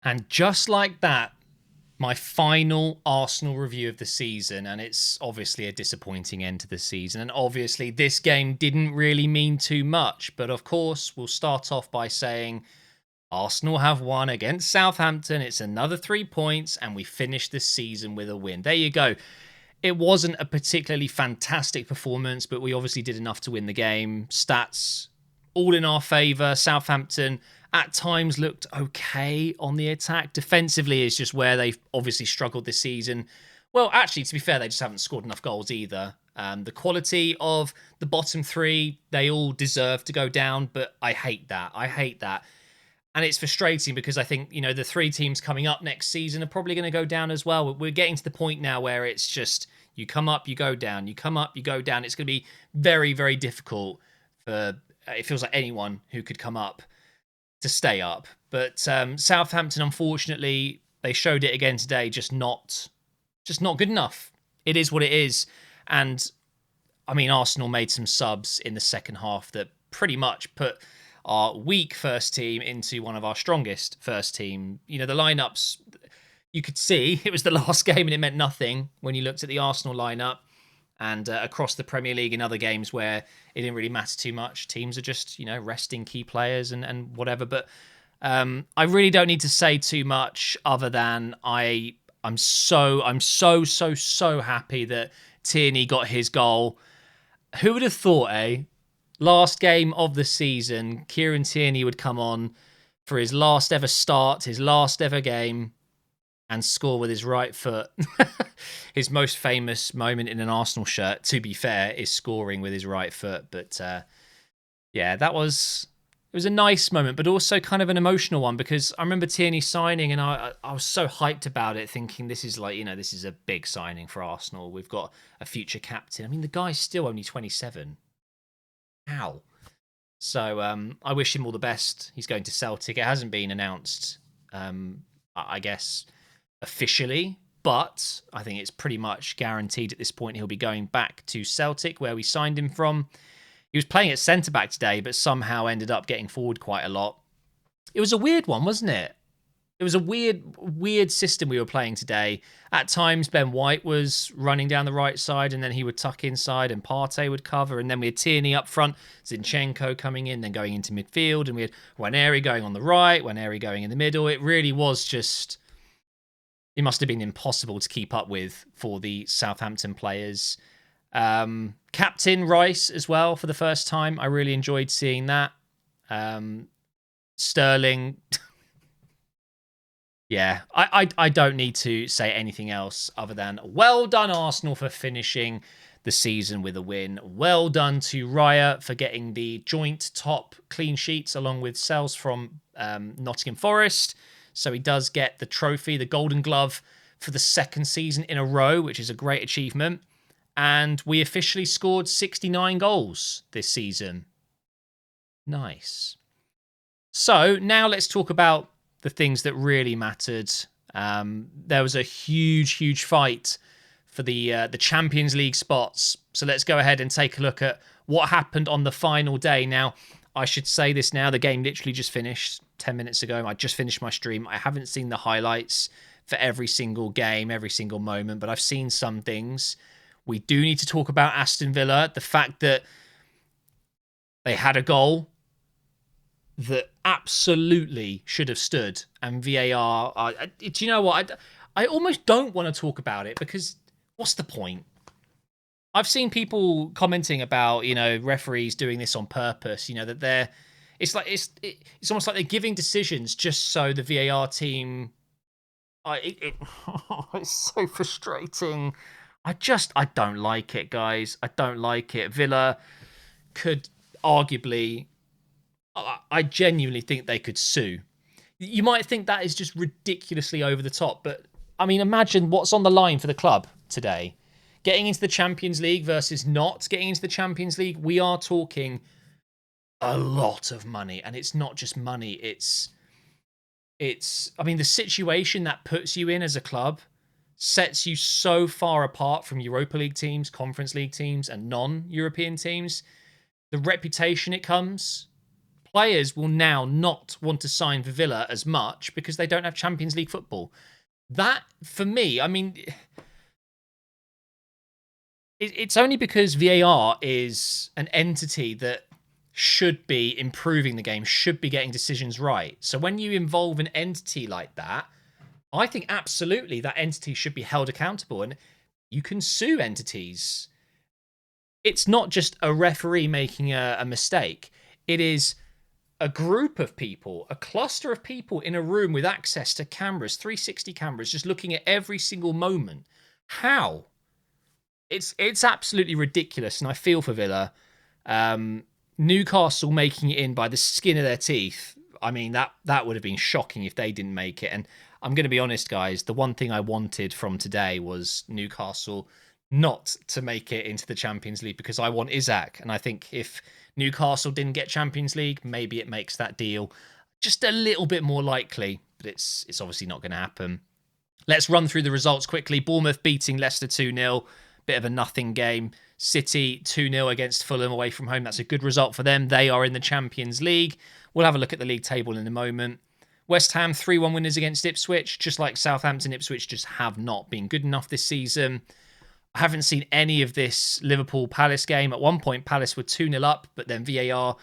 And just like that, my final Arsenal review of the season, and it's obviously a disappointing end to the season. And obviously, this game didn't really mean too much. But of course, we'll start off by saying Arsenal have won against Southampton. It's another 3 points, and we finished the season with a win. There you go. It wasn't a particularly fantastic performance, but we obviously did enough to win the game. Stats all in our favour. Southampton at times looked okay on the attack. Defensively is just where they've obviously struggled this season. Well, actually, to be fair, they just haven't scored enough goals either. The quality of the bottom three, they all deserve to go down, but I hate that. I hate that. And it's frustrating because I think, the three teams coming up next season are probably going to go down as well. We're getting to the point now where it's just you come up, you go down, you come up, you go down. It's going to be very, very difficult for, it feels like, anyone who could come up to stay up. But Southampton, unfortunately, they showed it again today, just not good enough. It is what it is. And I mean, Arsenal made some subs in the second half that pretty much put our weak first team into one of our strongest first team. The lineups, you could see it was the last game and it meant nothing when you looked at the Arsenal lineup. And across the Premier League in other games where it didn't really matter too much, teams are just, resting key players and whatever. But I really don't need to say too much other than I'm so happy that Tierney got his goal. Who would have thought, last game of the season, Kieran Tierney would come on for his last ever start, his last ever game, and score with his right foot. His most famous moment in an Arsenal shirt, to be fair, is scoring with his right foot. But yeah, it was a nice moment, but also kind of an emotional one because I remember Tierney signing and I was so hyped about it, thinking this is this is a big signing for Arsenal. We've got a future captain. I mean, the guy's still only 27. How? So I wish him all the best. He's going to Celtic. It hasn't been announced, I guess, officially, but I think it's pretty much guaranteed at this point he'll be going back to Celtic, where we signed him from. He was playing at centre-back today, but somehow ended up getting forward quite a lot. It was a weird one, wasn't it? It was a weird system we were playing today. At times, Ben White was running down the right side, and then he would tuck inside, and Partey would cover, and then we had Tierney up front, Zinchenko coming in, then going into midfield, and we had Waneri going on the right, Waneri going in the middle. It really was just... It must have been impossible to keep up with for the Southampton players. Captain Rice as well for the first time. I really enjoyed seeing that. Sterling... Yeah, I don't need to say anything else other than well done, Arsenal, for finishing the season with a win. Well done to Raya for getting the joint top clean sheets along with Sells from Nottingham Forest. So he does get the trophy, the Golden Glove, for the second season in a row, which is a great achievement. And we officially scored 69 goals this season. Nice. So now let's talk about the things that really mattered. There was a huge fight for the Champions League spots. So let's go ahead and take a look at what happened on the final day. Now, I should say this now. The game literally just finished 10 minutes ago. I just finished my stream. I haven't seen the highlights for every single game, every single moment, but I've seen some things. We do need to talk about Aston Villa. The fact that they had a goal that absolutely should have stood, and VAR. Do you know what? I almost don't want to talk about it because what's the point? I've seen people commenting about referees doing this on purpose. That they're it's almost like they're giving decisions just so the VAR team. It's so frustrating. I don't like it, guys. I don't like it. Villa could arguably. I genuinely think they could sue. You might think that is just ridiculously over the top, but I mean, imagine what's on the line for the club today. Getting into the Champions League versus not getting into the Champions League. We are talking a lot of money, and it's not just money. It's. I mean, the situation that puts you in as a club sets you so far apart from Europa League teams, Conference League teams, and non-European teams. The reputation it comes. Players will now not want to sign for Villa as much because they don't have Champions League football. That, for me, I mean, it's only because VAR is an entity that should be improving the game, should be getting decisions right. So when you involve an entity like that, I think absolutely that entity should be held accountable, and you can sue entities. It's not just a referee making a mistake. It is a group of people, a cluster of people in a room with access to cameras, 360 cameras, just looking at every single moment. How? It's absolutely ridiculous, and I feel for Villa. Newcastle making it in by the skin of their teeth. I mean, that would have been shocking if they didn't make it. And I'm going to be honest, guys, the one thing I wanted from today was Newcastle not to make it into the Champions League, because I want Isaac. And I think if Newcastle didn't get Champions League, maybe it makes that deal just a little bit more likely. But it's obviously not going to happen. Let's run through the results quickly. Bournemouth beating Leicester 2-0. Bit of a nothing game. City 2-0 against Fulham away from home. That's a good result for them. They are in the Champions League. We'll have a look at the league table in a moment. West Ham 3-1 winners against Ipswich. Just like Southampton, Ipswich just have not been good enough this season. I haven't seen any of this Liverpool-Palace game. At one point, Palace were 2-0 up, but then VAR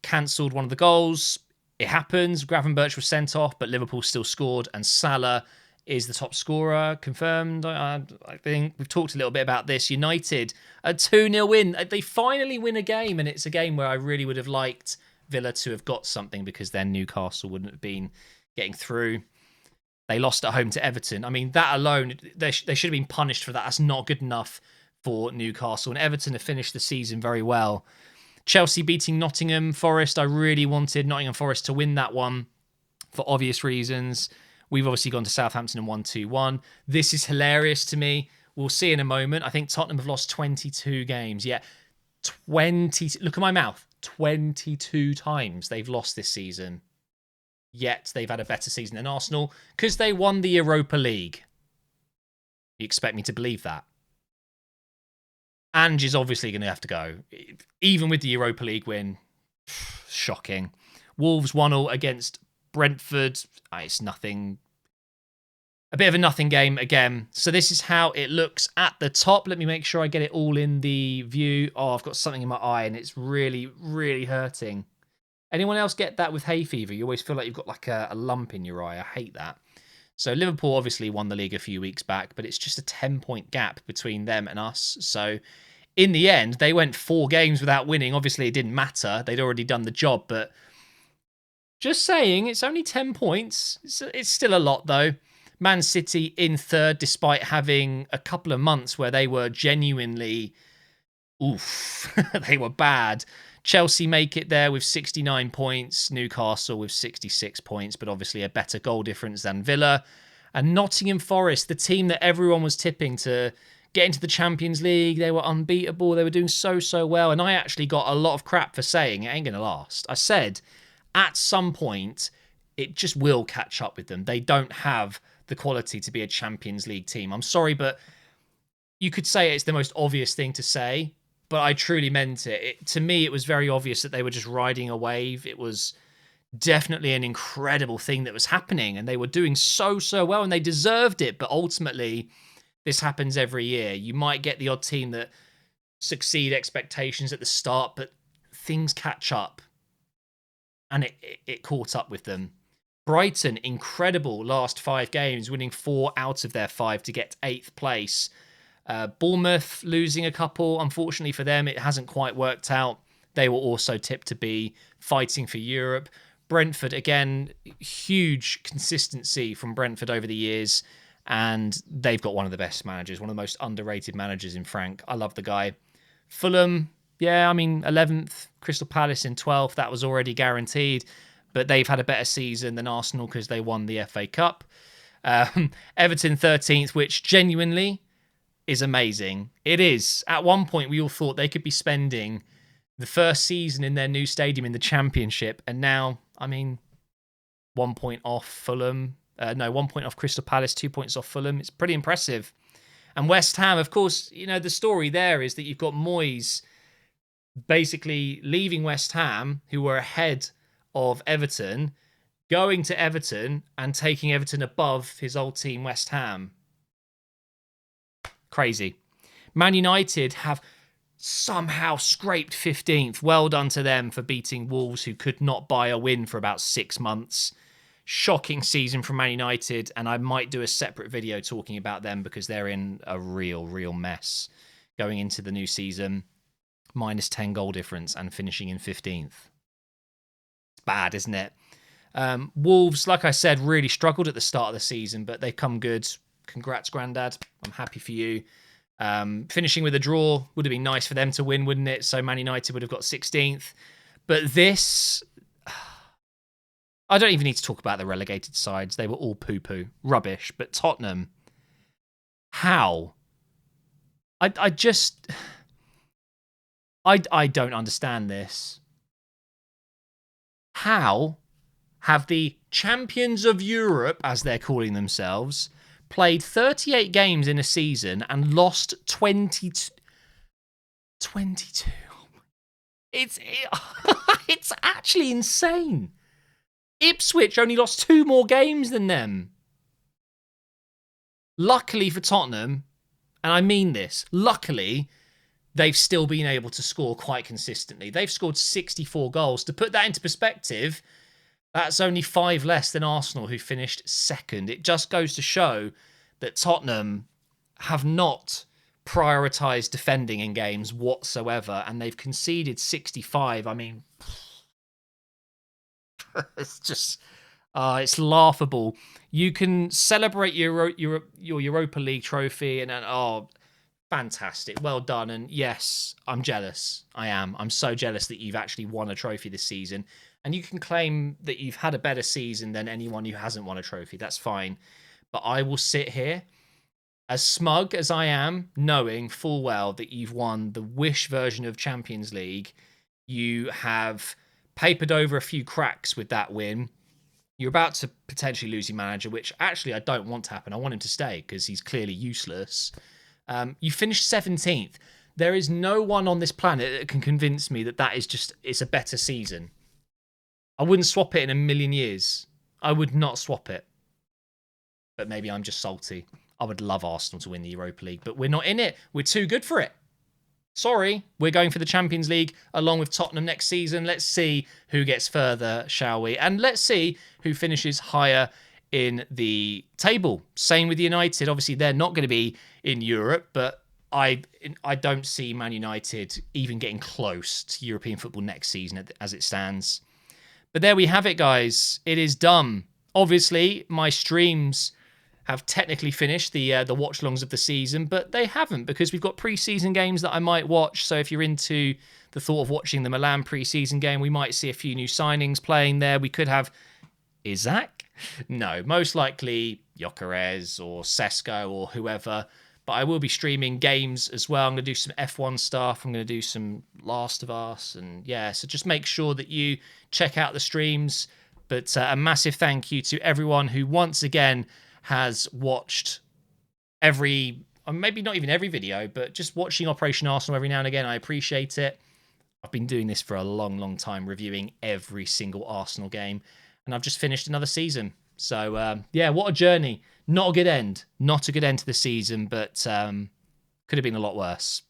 cancelled one of the goals. It happens. Gravenberch was sent off, but Liverpool still scored, and Salah is the top scorer, confirmed. I think we've talked a little bit about this. United, a 2-0 win. They finally win a game, and it's a game where I really would have liked Villa to have got something, because then Newcastle wouldn't have been getting through. They lost at home to Everton. I mean, that alone, they should have been punished for that. That's not good enough for Newcastle. And Everton have finished the season very well. Chelsea beating Nottingham Forest. I really wanted Nottingham Forest to win that one for obvious reasons. We've obviously gone to Southampton and won 2-1. This is hilarious to me. We'll see in a moment. I think Tottenham have lost 22 games. Yeah, 20. Look at my mouth. 22 times they've lost this season. Yet they've had a better season than Arsenal because they won the Europa League. You expect me to believe that? Ange is obviously going to have to go. Even with the Europa League win, shocking. Wolves 1-0 against Brentford. It's nothing. A bit of a nothing game again. So this is how it looks at the top. Let me make sure I get it all in the view. Oh, I've got something in my eye and it's really, really hurting. Anyone else get that with hay fever? You always feel like you've got like a lump in your eye. I hate that. So Liverpool obviously won the league a few weeks back, but it's just a 10-point gap between them and us. So in the end, they went 4 games without winning. Obviously, it didn't matter. They'd already done the job, but just saying, it's only 10 points. It's still a lot, though. Man City in third, despite having a couple of months where they were genuinely, they were bad. Chelsea make it there with 69 points. Newcastle with 66 points, but obviously a better goal difference than Villa. And Nottingham Forest, the team that everyone was tipping to get into the Champions League. They were unbeatable. They were doing so well. And I actually got a lot of crap for saying it ain't going to last. I said at some point, it just will catch up with them. They don't have the quality to be a Champions League team. I'm sorry, but you could say it's the most obvious thing to say, but I truly meant it. To me, it was very obvious that they were just riding a wave. It was definitely an incredible thing that was happening, and they were doing so well, and they deserved it. But ultimately, this happens every year. You might get the odd team that succeed expectations at the start, but things catch up, and it caught up with them. Brighton, incredible last 5 games, winning 4 out of their 5 to get 8th place. Bournemouth losing a couple. Unfortunately for them, it hasn't quite worked out. They were also tipped to be fighting for Europe. Brentford, again, huge consistency from Brentford over the years. And they've got one of the best managers, one of the most underrated managers in Frank. I love the guy. Fulham, 11th. Crystal Palace in 12th. That was already guaranteed. But they've had a better season than Arsenal because they won the FA Cup. Everton 13th, which genuinely is amazing. It is. At one point, we all thought they could be spending the first season in their new stadium in the Championship. And now, 1 point off Fulham. 1 point off Crystal Palace, 2 points off Fulham. It's pretty impressive. And West Ham, of course, the story there is that you've got Moyes basically leaving West Ham, who were ahead of Everton, going to Everton and taking Everton above his old team, West Ham. Crazy. Man United have somehow scraped 15th. Well done to them for beating Wolves, who could not buy a win for about 6 months. Shocking season from Man United, and I might do a separate video talking about them because they're in a real mess going into the new season. Minus 10 goal difference and finishing in 15th. It's bad, isn't it? Wolves, like I said, really struggled at the start of the season, but they've come good. Congrats, Grandad. I'm happy for you. Finishing with a draw would have been nice for them to win, wouldn't it? So Man United would have got 16th. But this, I don't even need to talk about the relegated sides. They were all poo-poo, rubbish. But Tottenham, how? I don't understand this. How have the champions of Europe, as they're calling themselves, played 38 games in a season and lost 22? It's actually insane. Ipswich only lost 2 more games than them. Luckily for Tottenham, and I mean this, luckily, they've still been able to score quite consistently. They've scored 64 goals. To put that into perspective, that's only 5 less than Arsenal, who finished second. It just goes to show that Tottenham have not prioritised defending in games whatsoever, and they've conceded 65. I mean, it's just, it's laughable. You can celebrate your Europa League trophy, and fantastic, well done. And yes, I'm jealous. I am. I'm so jealous that you've actually won a trophy this season. And you can claim that you've had a better season than anyone who hasn't won a trophy. That's fine. But I will sit here, as smug as I am, knowing full well that you've won the Wish version of Champions League. You have papered over a few cracks with that win. You're about to potentially lose your manager, which actually I don't want to happen. I want him to stay because he's clearly useless. You finished 17th. There is no one on this planet that can convince me that it's a better season. I wouldn't swap it in a million years. I would not swap it. But maybe I'm just salty. I would love Arsenal to win the Europa League, but we're not in it. We're too good for it. Sorry, we're going for the Champions League along with Tottenham next season. Let's see who gets further, shall we? And let's see who finishes higher in the table. Same with United. Obviously, they're not going to be in Europe, but I don't see Man United even getting close to European football next season as it stands. But there we have it, guys. It is done. Obviously, my streams have technically finished the watch-alongs of the season, but they haven't because we've got pre-season games that I might watch. So if you're into the thought of watching the Milan pre-season game, we might see a few new signings playing there. We could have Isaac? No, most likely Gyökeres or Sesko or whoever. But I will be streaming games as well. I'm going to do some F1 stuff. I'm going to do some Last of Us. And yeah, so just make sure that you check out the streams. But a massive thank you to everyone who once again has watched every, or maybe not even every video, but just watching Operation Arsenal every now and again. I appreciate it. I've been doing this for a long time, reviewing every single Arsenal game. And I've just finished another season. So, yeah, what a journey. Not a good end. Not a good end to the season, but could have been a lot worse.